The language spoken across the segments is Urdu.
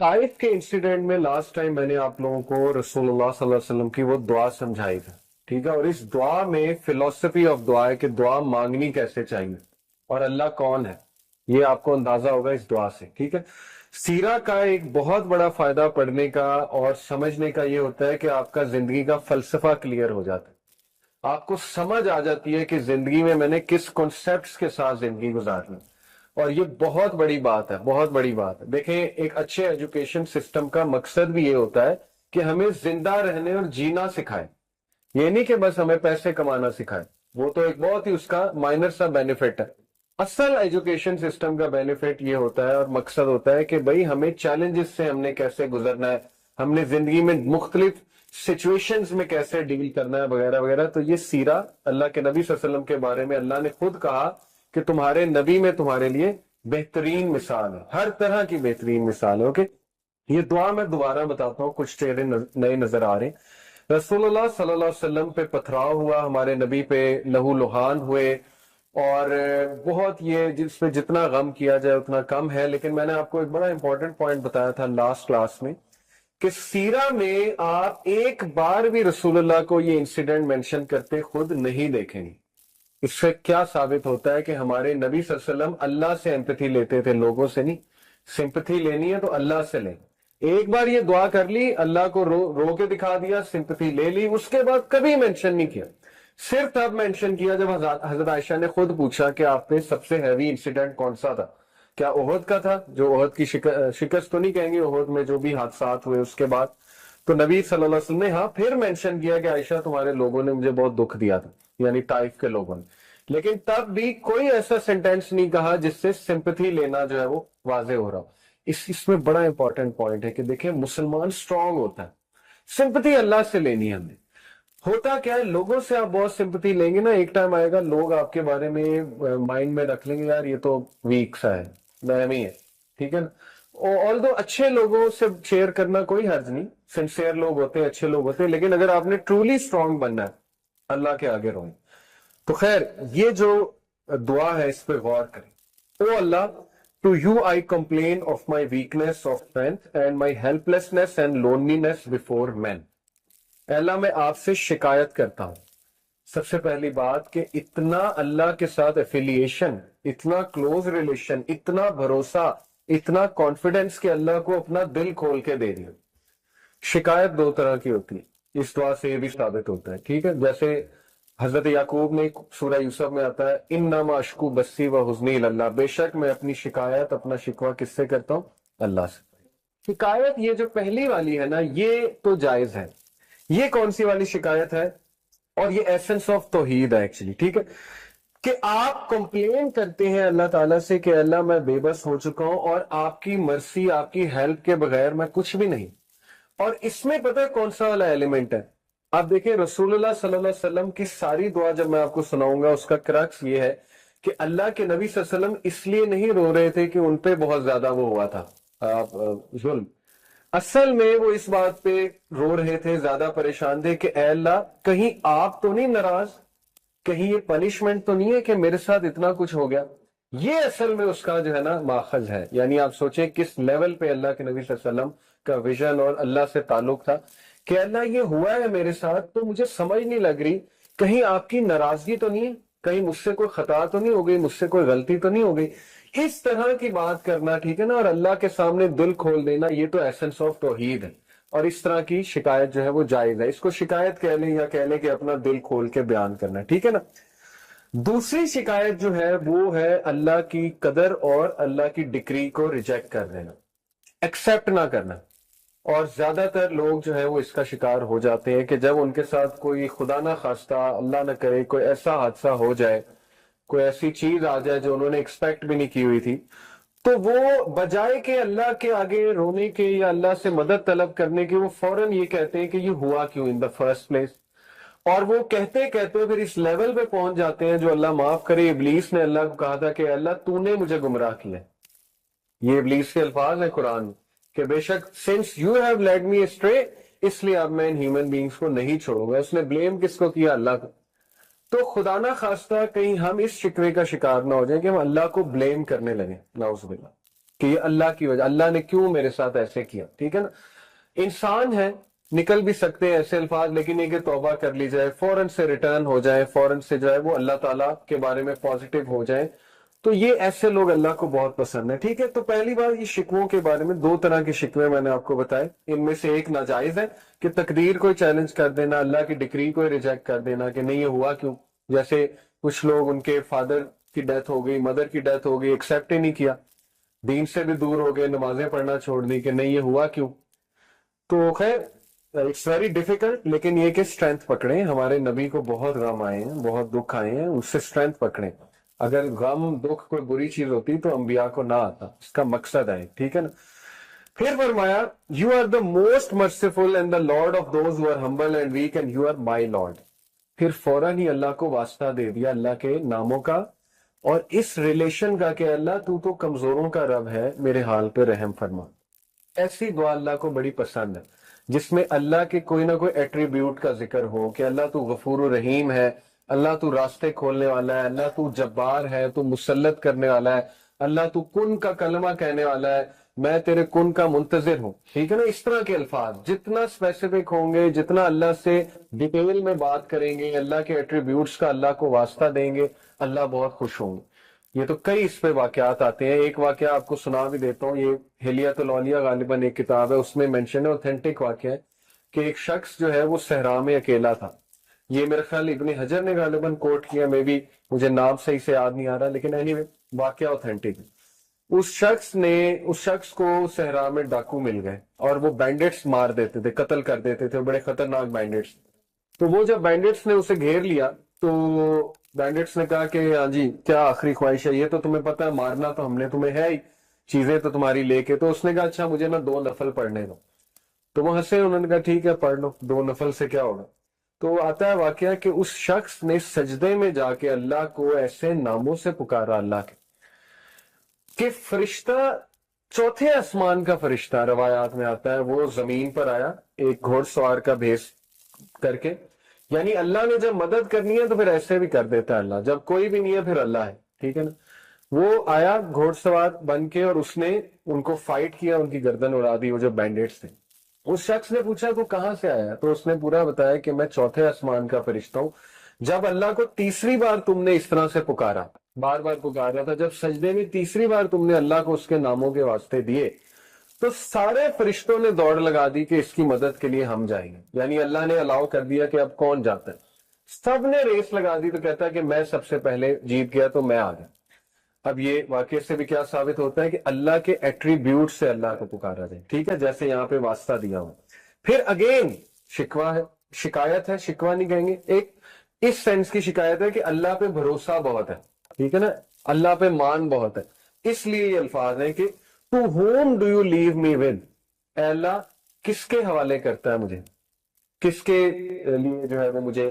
طائف کے انسیڈنٹ میں لاسٹ ٹائم میں نے آپ لوگوں کو رسول اللہ صلی اللہ علیہ وسلم کی وہ دعا سمجھائی تھی، ٹھیک ہے، اور اس دعا میں فلسفی آف دعا ہے کہ دعا مانگنی کیسے چاہیے اور اللہ کون ہے، یہ آپ کو اندازہ ہوگا اس دعا سے، ٹھیک ہے۔ سیرہ کا ایک بہت بڑا فائدہ پڑھنے کا اور سمجھنے کا یہ ہوتا ہے کہ آپ کا زندگی کا فلسفہ کلیئر ہو جاتا ہے، آپ کو سمجھ آ جاتی ہے کہ زندگی میں نے کس کانسیپٹس کے ساتھ زندگی گزارنی، اور یہ بہت بڑی بات ہے، بہت بڑی بات ہے۔ دیکھیں، ایک اچھے ایجوکیشن سسٹم کا مقصد بھی یہ ہوتا ہے کہ ہمیں زندہ رہنے اور جینا سکھائے، یہ نہیں کہ بس ہمیں پیسے کمانا سکھائے، وہ تو ایک بہت ہی اس کا مائنر سا بینیفٹ ہے۔ اصل ایجوکیشن سسٹم کا بینیفٹ یہ ہوتا ہے اور مقصد ہوتا ہے کہ بھئی ہمیں چیلنجز سے ہم نے کیسے گزرنا ہے، ہم نے زندگی میں مختلف سچویشنز میں کیسے ڈیل کرنا ہے وغیرہ وغیرہ۔ تو یہ سیرہ اللہ کے نبی صلی اللہ علیہ وسلم کے بارے میں اللہ نے خود کہا کہ تمہارے نبی میں تمہارے لیے بہترین مثال ہے، ہر طرح کی بہترین مثال ہے۔ اوکے، یہ دعا میں دوبارہ بتاتا ہوں، کچھ چہرے نئے نظر آ رہے ہیں۔ رسول اللہ صلی اللہ علیہ وسلم پہ پتھراؤ ہوا، ہمارے نبی پہ لہو لہان ہوئے، اور بہت یہ جس پہ جتنا غم کیا جائے اتنا کم ہے۔ لیکن میں نے آپ کو ایک بڑا امپورٹنٹ پوائنٹ بتایا تھا لاسٹ کلاس میں کہ سیرہ میں آپ ایک بار بھی رسول اللہ کو یہ انسیڈنٹ مینشن کرتے خود نہیں دیکھیں گے۔ اس سے کیا ثابت ہوتا ہے کہ ہمارے نبی صلی اللہ علیہ وسلم اللہ سے ایمپتھی لیتے تھے، لوگوں سے نہیں۔ سمپتھی لینی ہے تو اللہ سے لیں۔ ایک بار یہ دعا کر لی، اللہ کو رو کے دکھا دیا، سمپتھی لے لی، اس کے بعد کبھی مینشن نہیں کیا۔ صرف تب مینشن کیا جب حضرت عائشہ نے خود پوچھا کہ آپ نے سب سے ہیوی انسیڈنٹ کون سا تھا؟ کیا احد کا تھا؟ جو احد کی شکست تو نہیں کہیں گے، احد میں جو بھی حادثات ہوئے اس کے بعد تو نبی صلی اللہ علیہ وسلم نے ہاں پھر مینشن کیا کہ عائشہ تمہارے لوگوں نے مجھے بہت دکھ دیا تھا، یعنی طائف کے لوگوں نے۔ لیکن تب بھی کوئی ایسا سینٹینس نہیں کہا جس سے سمپتھی لینا جو ہے وہ واضح ہو رہا ہو۔ اس میں بڑا امپورٹنٹ پوائنٹ ہے کہ دیکھیں، مسلمان سٹرونگ ہوتا ہے، سمپتھی اللہ سے لینی ہے ہمیں۔ ہوتا کیا ہے، لوگوں سے آپ بہت سمپتھی لیں گے نا، ایک ٹائم آئے گا لوگ آپ کے بارے میں مائنڈ میں رکھ لیں گے یار یہ تو ویک سا ہے، نرمی ہے، ٹھیک ہے نا۔ آلدو اچھے لوگوں سے شیئر کرنا کوئی حرج نہیں، سنسیئر لوگ ہوتے ہیں، اچھے لوگ ہوتے ہیں، لیکن اگر آپ نے ٹرولی سٹرونگ بننا ہے اللہ کے آگے رہیں۔ تو خیر، یہ جو دعا ہے اس پہ غور کریں۔ O Allah, to you I complain of my weakness of strength and my helplessness and loneliness before men. اے اللہ، میں آپ سے شکایت کرتا ہوں، سب سے پہلی بات کہ اتنا اللہ کے ساتھ ایفیلیشن، اتنا کلوز ریلیشن، اتنا بھروسہ، اتنا کانفیڈنس کہ اللہ کو اپنا دل کھول کے دے دیا۔ شکایت دو طرح کی ہوتی ہے، اس دعا سے یہ بھی ثابت ہوتا ہے، ٹھیک ہے۔ جیسے حضرت یعقوب میں سورہ یوسف میں آتا ہے انما اشکو بسی و حزنی اللہ، بے شک میں اپنی شکایت، اپنا شکوہ کس سے کرتا ہوں؟ اللہ سے۔ شکایت یہ جو پہلی والی ہے نا، یہ تو جائز ہے۔ یہ کون سی والی شکایت ہے؟ اور یہ ایسنس آف توحید ہے ایکچولی، ٹھیک ہے، کہ آپ کمپلین کرتے ہیں اللہ تعالیٰ سے کہ اللہ میں بے بس ہو چکا ہوں اور آپ کی مرسی، آپ کی ہیلپ کے بغیر میں کچھ بھی نہیں۔ اور اس میں پتہ ہے کون سا والا ایلیمنٹ ہے؟ آپ دیکھیں، رسول اللہ صلی اللہ علیہ وسلم کی ساری دعا جب میں آپ کو سناؤں گا اس کا کرکس یہ ہے کہ اللہ کے نبی صلی اللہ علیہ وسلم اس لیے نہیں رو رہے تھے کہ ان پہ بہت زیادہ وہ ہوا تھا ظلم، اصل میں وہ اس بات پہ رو رہے تھے، زیادہ پریشان تھے کہ اے اللہ کہیں آپ تو نہیں ناراض، کہیں یہ پنشمنٹ تو نہیں ہے کہ میرے ساتھ اتنا کچھ ہو گیا۔ یہ اصل میں اس کا جو ہے نا ماخذ ہے، یعنی آپ سوچیں کس لیول پہ اللہ کے نبی صلی اللہ علیہ وسلم کا ویژن اور اللہ سے تعلق تھا کہ اللہ یہ ہوا ہے میرے ساتھ تو مجھے سمجھ نہیں لگ رہی، کہیں آپ کی ناراضگی تو نہیں ہے، کہیں مجھ سے کوئی خطا تو نہیں ہو گئی، مجھ سے کوئی غلطی تو نہیں ہو گئی۔ اس طرح کی بات کرنا، ٹھیک ہے نا، اور اللہ کے سامنے دل کھول دینا، یہ تو ایسنس آف توحید ہے، اور اس طرح کی شکایت جو ہے وہ جائز ہے۔ اس کو شکایت کہہ لیں یا کہہ لیں کہ اپنا دل کھول کے بیان کرنا، ٹھیک ہے نا۔ دوسری شکایت جو ہے وہ ہے اللہ کی قدر اور اللہ کی ڈکری کو ریجیکٹ کر دینا، ایکسپٹ نہ کرنا۔ اور زیادہ تر لوگ جو ہے وہ اس کا شکار ہو جاتے ہیں کہ جب ان کے ساتھ کوئی خدا نہ خواستہ، اللہ نہ کرے، کوئی ایسا حادثہ ہو جائے، کوئی ایسی چیز آ جائے جو انہوں نے ایکسپیکٹ بھی نہیں کی ہوئی تھی، تو وہ بجائے کہ اللہ کے آگے رونے کے یا اللہ سے مدد طلب کرنے کے، وہ فوراً یہ کہتے ہیں کہ یہ ہوا کیوں ان دا فرسٹ پلیس۔ اور وہ کہتے کہتے پھر اس لیول پہ پہنچ جاتے ہیں جو اللہ معاف کرے، ابلیس نے اللہ کو کہا تھا کہ اللہ تو نے مجھے گمراہ کیا۔ یہ ابلیس کے الفاظ ہیں قرآن کہ بے شک since you have led me astray، اس لیے اب میں ان ہیومن بینگز کو نہیں چھوڑوں گا۔ اس نے بلیم کس کو کیا؟ اللہ کو۔ تو خدا نہ خواستہ کہیں ہم اس شکوے کا شکار نہ ہو جائیں کہ ہم اللہ کو بلیم کرنے لگیں، نعوذ باللہ، کہ یہ اللہ کی وجہ، اللہ نے کیوں میرے ساتھ ایسے کیا. ٹھیک ہے نا. انسان ہے، نکل بھی سکتے ہیں ایسے الفاظ، لیکن یہ کہ توبہ کر لی جائے، فوراً سے ریٹرن ہو جائے، فوراً سے جو ہے وہ اللہ تعالیٰ کے بارے میں پازیٹیو ہو جائیں. تو یہ ایسے لوگ اللہ کو بہت پسند ہے. ٹھیک ہے. تو پہلی بار یہ شکووں کے بارے میں 2 طرح کے شکوے میں نے آپ کو بتائے. ان میں سے ایک ناجائز ہے کہ تقدیر کو چیلنج کر دینا، اللہ کی ڈکری کو ریجیکٹ کر دینا کہ نہیں یہ ہوا کیوں. جیسے کچھ لوگ ان کے فادر کی ڈیتھ ہو گئی، مدر کی ڈیتھ ہو گئی، ایکسیپٹ ہی نہیں کیا، دین سے بھی دور ہو گئے، نمازیں پڑھنا چھوڑ دی کہ نہیں یہ ہوا کیوں. تو خیر اٹس ویری ڈیفیکلٹ، لیکن یہ کہ اسٹرینتھ پکڑیں. ہمارے نبی کو بہت غم آئے ہیں، بہت دکھ آئے ہیں، اس سے اسٹرینتھ پکڑیں. اگر غم دکھ کوئی بری چیز ہوتی تو انبیاء کو نہ آتا، اس کا مقصد ہے. ٹھیک ہے نا. پھر فرمایا you are the most merciful and the lord of those who are humble and weak and you are my lord. پھر فوراً ہی اللہ کو واسطہ دے دیا اللہ کے ناموں کا اور اس ریلیشن کا کہ اللہ تو کمزوروں کا رب ہے، میرے حال پہ رحم فرما. ایسی دعا اللہ کو بڑی پسند ہے جس میں اللہ کے کوئی نہ کوئی ایٹریبیوٹ کا ذکر ہو کہ اللہ تو غفور و رحیم ہے، اللہ تو راستے کھولنے والا ہے، اللہ تو جبار ہے، تو مسلط کرنے والا ہے، اللہ تو کن کا کلمہ کہنے والا ہے، میں تیرے کن کا منتظر ہوں. ٹھیک ہے نا. اس طرح کے الفاظ جتنا اسپیسیفک ہوں گے، جتنا اللہ سے ڈیٹیل میں بات کریں گے، اللہ کے ایٹریبیوٹس کا اللہ کو واسطہ دیں گے، اللہ بہت خوش ہوں گے. یہ تو کئی اس پہ واقعات آتے ہیں. ایک واقعہ آپ کو سنا بھی دیتا ہوں. یہ ہلیات الاولیاء غالباً ایک کتاب ہے، اس میں مینشن ہے، اوتھینٹک واقعہ ہے کہ ایک شخص جو ہے وہ صحرا میں اکیلا تھا. یہ میرے خیال ابن حجر نے غالباً کوٹ کیا، میں بھی مجھے نام صحیح سے یاد نہیں آ رہا، لیکن anyway واقعہ اوتھینٹک ہے. اس شخص کو صحرا میں ڈاکو مل گئے اور وہ بینڈٹس مار دیتے تھے، قتل کر دیتے تھے، بڑے خطرناک بینڈٹس. تو وہ جب بینڈٹس نے اسے گھیر لیا تو بینڈٹس نے کہا کہ ہاں جی کیا آخری خواہش ہے، یہ تو تمہیں پتہ ہے مارنا تو ہم نے تمہیں ہے ہی، چیزیں تو تمہاری لے کے. تو اس نے کہا اچھا مجھے نا 2 نفل پڑھنے دو. تو وہ ہنسے، انہوں نے کہا ٹھیک ہے پڑھ لو، 2 نفل سے کیا ہوگا. تو آتا ہے واقعہ کہ اس شخص نے سجدے میں جا کے اللہ کو ایسے ناموں سے پکارا اللہ کے کہ فرشتہ، چوتھے آسمان کا فرشتہ روایات میں آتا ہے، وہ زمین پر آیا ایک گھوڑ سوار کا بھیس کر کے. یعنی اللہ نے جب مدد کرنی ہے تو پھر ایسے بھی کر دیتا ہے اللہ، جب کوئی بھی نہیں ہے پھر اللہ ہے. ٹھیک ہے نا. وہ آیا گھوڑ سوار بن کے اور اس نے ان کو فائٹ کیا، ان کی گردن اڑا دی وہ جو بینڈیٹس تھے. اس شخص نے پوچھا تو کہاں سے آیا، تو اس نے پورا بتایا کہ میں چوتھے آسمان کا فرشتہ ہوں. جب اللہ کو تیسری بار تم نے اس طرح سے پکارا، بار بار پکار رہا تھا، جب سجدے میں تیسری بار تم نے اللہ کو اس کے ناموں کے واسطے دیے تو سارے فرشتوں نے دوڑ لگا دی کہ اس کی مدد کے لیے ہم جائیں گے. یعنی اللہ نے الاؤ کر دیا کہ اب کون جاتا ہے. سب نے ریس لگا دی. تو کہتا ہے کہ میں سب سے پہلے جیت گیا تو میں آ گیا. اب یہ واقعے سے بھی کیا ثابت ہوتا ہے کہ اللہ کے ایٹریبیوٹ سے اللہ کو پکارا جائے. ٹھیک ہے، جیسے یہاں پہ واسطہ دیا ہو. پھر اگین شکوہ ہے، شکایت ہے، شکوہ نہیں کہیں گے، ایک اس سینس کی شکایت ہے کہ اللہ پہ بھروسہ بہت ہے. ٹھیک ہے نا. اللہ پہ مان بہت ہے. اس لیے یہ الفاظ ہیں کہ to whom do you leave me with, اے اللہ کس کے حوالے کرتا ہے مجھے، کس کے لیے جو ہے وہ مجھے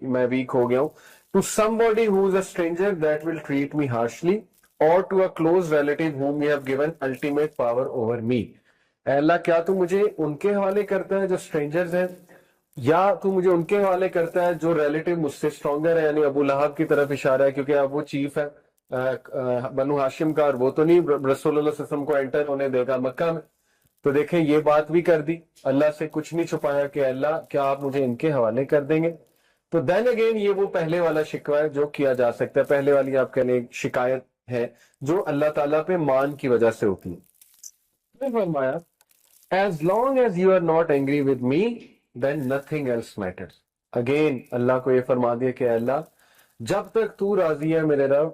میں ویک ہو گیا ہوں. To somebody who is a stranger that will treat me harshly اور to a close relative whom you have given ultimate power over me. اے اللہ کیا تو مجھے ان کے حوالے کرتا ہے جو اسٹرینجرز ہیں، یا تو مجھے ان کے حوالے کرتا ہے جو ریلیٹیو مجھ سے اسٹرانگر ہے. یعنی ابو لہب کی طرف اشارہ ہے کیونکہ اب وہ چیف ہے بنو ہاشم کا، اور وہ تو نہیں رسول اللہ صلی اللہ علیہ وسلم کو انٹر ہونے دے گا مکہ میں. تو دیکھیں یہ بات بھی کر دی، اللہ سے کچھ نہیں چھپایا کہ اللہ کیا آپ مجھے ان کے حوالے کر دیں گے. تو دین اگین یہ وہ پہلے والا شکوہ ہے جو کیا جا سکتا ہے. پہلے والی آپ کہنے شکایت ہے جو اللہ تعالیٰ پہ مان کی وجہ سے ہوتی ہے. فرمایا as long as you are not angry with me then nothing else matters. Again Allah کو یہ فرما دیا کہ اللہ جب تک تو راضی ہے میرے رب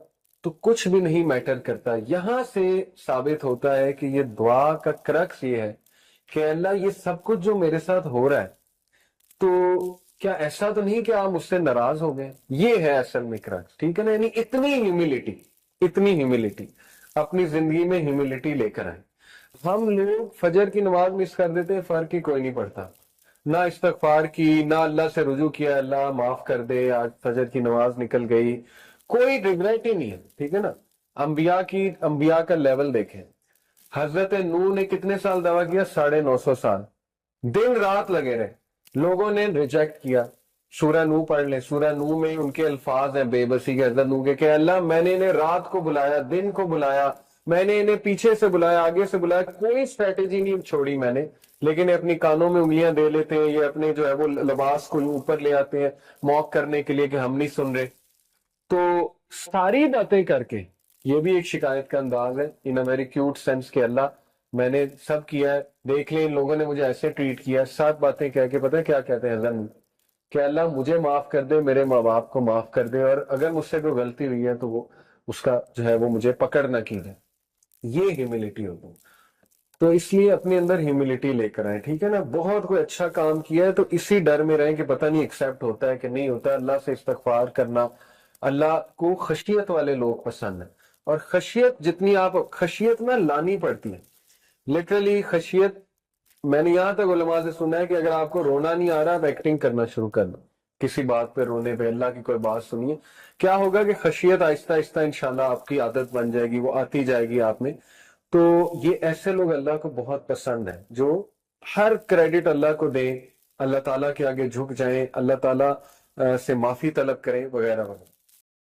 تو کچھ بھی نہیں میٹر کرتا. یہاں سے ثابت ہوتا ہے کہ یہ دعا کا کرکس یہ ہے کہ اللہ یہ سب کچھ جو میرے ساتھ ہو رہا ہے تو کیا ایسا تو نہیں کہ آپ مجھ سے ناراض ہو گئے. یہ ہے اصل میں کرکس. ٹھیک ہے نا. یعنی اتنی ہیوملٹی اپنی زندگی میں ہیوملٹی لے کر آئے. ہم لوگ فجر کی نماز مس کر دیتے ہیں، فرق ہی کوئی نہیں پڑتا، نہ استغفار کی، نہ اللہ سے رجوع کیا اللہ معاف کر دے آج فجر کی نماز نکل گئی، کوئی ریگریٹ ہی نہیں ہے. ٹھیک ہے نا. انبیاء کا لیول دیکھیں. حضرت نوح نے کتنے سال دعویٰ کیا؟ 950 سال، دن رات لگے رہے. لوگوں نے ریجیکٹ کیا. سورہ نوح پڑھ لیں. سورہ نوح میں ان کے الفاظ ہیں بے بسی کے حضرت نوح کے کہ اللہ میں نے انہیں رات کو بلایا، دن کو بلایا، میں نے انہیں پیچھے سے بلایا, آگے سے بلایا, کوئی اسٹریٹجی نہیں چھوڑی میں نے, لیکن اپنی کانوں میں انگلیاں دے لیتے ہیں, یا اپنے جو ہے وہ لباس کو اوپر لے آتے ہیں موک کرنے کے لیے کہ ہم نہیں سن رہے. تو ساری باتیں کر کے, یہ بھی ایک شکایت کا انداز ہے ان ویری کیوٹ سینس کہ اللہ میں نے سب کیا ہے, دیکھ لیں ان لوگوں نے مجھے ایسے ٹریٹ کیا, 7 باتیں کہہ کے پتہ ہے کیا کہتے ہیں حضرت کہ اللہ مجھے معاف کر دے, میرے ماں باپ کو معاف کر دے, اور اگر مجھ سے کوئی غلطی ہوئی ہے تو وہ اس کا جو ہے وہ مجھے پکڑ نہ کی جائے. یہ ہیوملٹی ہوتی ہے. تو اس لیے اپنے اندر ہیوملٹی لے کر آئے, ٹھیک ہے نا. بہت کوئی اچھا کام کیا ہے تو اسی ڈر میں رہیں کہ پتہ نہیں ایکسیپٹ ہوتا ہے کہ نہیں ہوتا ہے. اللہ سے استغفار کرنا, اللہ کو خشیت والے لوگ پسند ہیں, اور خشیت جتنی آپ خشیت نہ لانی پڑتی ہے, لٹرلی خشیت. میں نے یہاں تک علماء سے سنا ہے کہ اگر آپ کو رونا نہیں آ رہا, آپ ایکٹنگ کرنا شروع کر دو کسی بات پہ رونے پہ, اللہ کی کوئی بات سنیے, کیا ہوگا کہ خشیت آہستہ آہستہ انشاءاللہ آپ کی عادت بن جائے گی, وہ آتی جائے گی آپ میں. تو یہ ایسے لوگ اللہ کو بہت پسند ہیں جو ہر کریڈٹ اللہ کو دیں, اللہ تعالیٰ کے آگے جھک جائیں, اللہ تعالیٰ سے معافی طلب کریں وغیرہ وغیرہ.